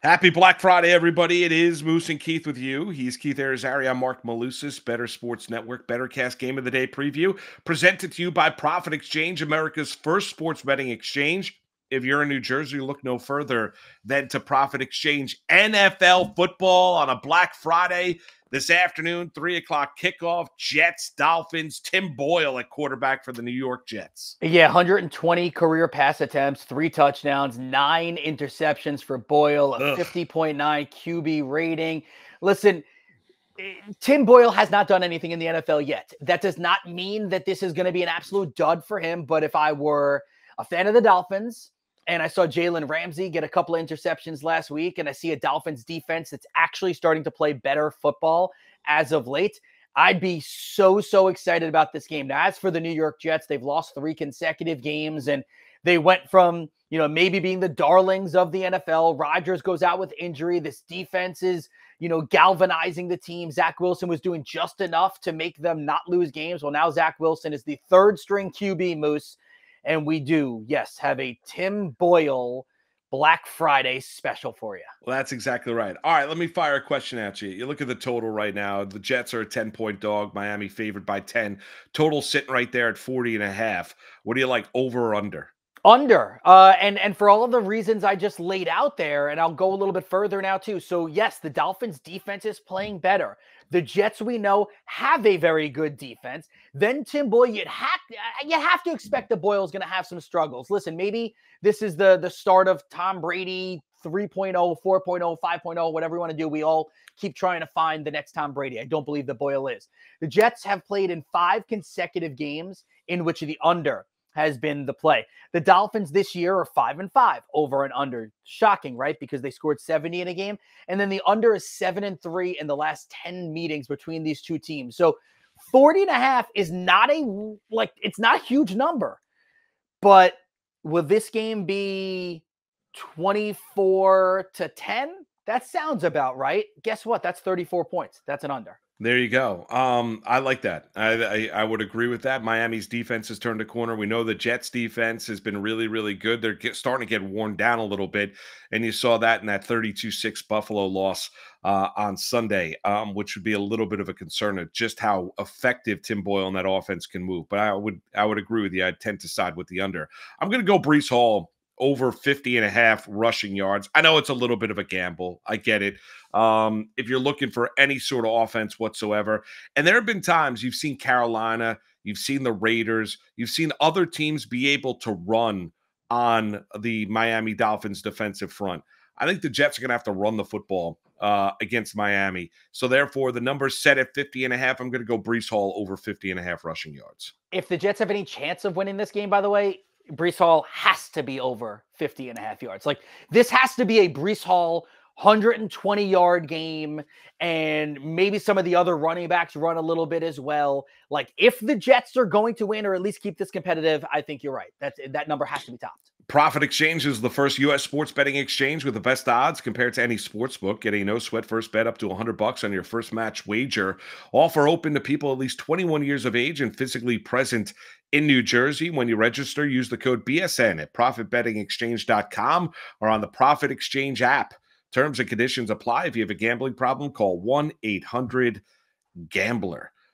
Happy Black Friday, everybody. It is Moose and Keith with you. He's Keith Arizari. I'm Mark Malusis, Better Sports Network, Bettercast Game of the Day preview, presented to you by Profit Exchange, America's first sports betting exchange. If you're in New Jersey, look no further than to Profit Exchange. NFL football on a Black Friday this afternoon, 3 o'clock kickoff. Jets, Dolphins, Tim Boyle at quarterback for the New York Jets. Yeah, 120 career pass attempts, 3 touchdowns, 9 interceptions for Boyle, a 50.9 QB rating. Listen, Tim Boyle has not done anything in the NFL yet. That does not mean that this is going to be an absolute dud for him, but if I were a fan of the Dolphins and I saw Jalen Ramsey get a couple of interceptions last week and I see a Dolphins defense that's actually starting to play better football as of late, I'd be so excited about this game. Now, as for the New York Jets, they've lost 3 consecutive games, and they went from, maybe being the darlings of the NFL. Rodgers goes out with injury. This defense is, galvanizing the team. Zach Wilson was doing just enough to make them not lose games. Well, now Zach Wilson is the 3rd-string QB, Moose, and we do, yes, have a Tim Boyle Black Friday special for you. Well, that's exactly right. All right, let me fire a question at you. You look at the total right now. The Jets are a 10-point dog. Miami favored by 10. Total sitting right there at 40.5. What do you like, over or under? Under. And for all of the reasons I just laid out there, and I'll go a little bit further now too. So yes, the Dolphins defense is playing better. The Jets, we know, have a very good defense. Then Tim Boyle, you have to expect that Boyle's going to have some struggles. Listen, maybe this is the start of Tom Brady 3.0, 4.0, 5.0, whatever you want to do. We all keep trying to find the next Tom Brady. I don't believe that Boyle is. The Jets have played in 5 consecutive games in which the under has been the play. The Dolphins this year are 5-5 over and under. Shocking, right? Because they scored 70 in a game. And then the under is 7-3 in the last 10 meetings between these two teams. So 40.5 is not it's not a huge number. But will this game be 24-10? That sounds about right. Guess what? That's 34 points. That's an under. There you go. I like that. I would agree with that. Miami's defense has turned a corner. We know the Jets defense has been really good. They're starting to get worn down a little bit, and you saw that in that 32-6 Buffalo loss on Sunday, which would be a little bit of a concern of just how effective Tim Boyle and that offense can move. But I would agree with you. I'd tend to side with the under. I'm going to go Breece Hall over 50.5 rushing yards. I know it's a little bit of a gamble. I get it. If you're looking for any sort of offense whatsoever, and there have been times you've seen Carolina, you've seen the Raiders, you've seen other teams be able to run on the Miami Dolphins defensive front. I think the Jets are going to have to run the football against Miami. So therefore, the number's set at 50.5. I'm going to go Breece Hall over 50.5 rushing yards. If the Jets have any chance of winning this game, by the way, Breece Hall has to be over 50.5 yards. Like, this has to be a Breece Hall 120-yard game, and maybe some of the other running backs run a little bit as well. Like, if the Jets are going to win or at least keep this competitive, I think you're right. That number has to be topped. Profit Exchange is the first U.S. sports betting exchange with the best odds compared to any sports book. Get a no-sweat first bet up to $100 on your first match wager. Offer open to people at least 21 years of age and physically present in New Jersey. When you register, use the code BSN at profitbettingexchange.com or on the Profit Exchange app. Terms and conditions apply. If you have a gambling problem, call 1-800-GAMBLER.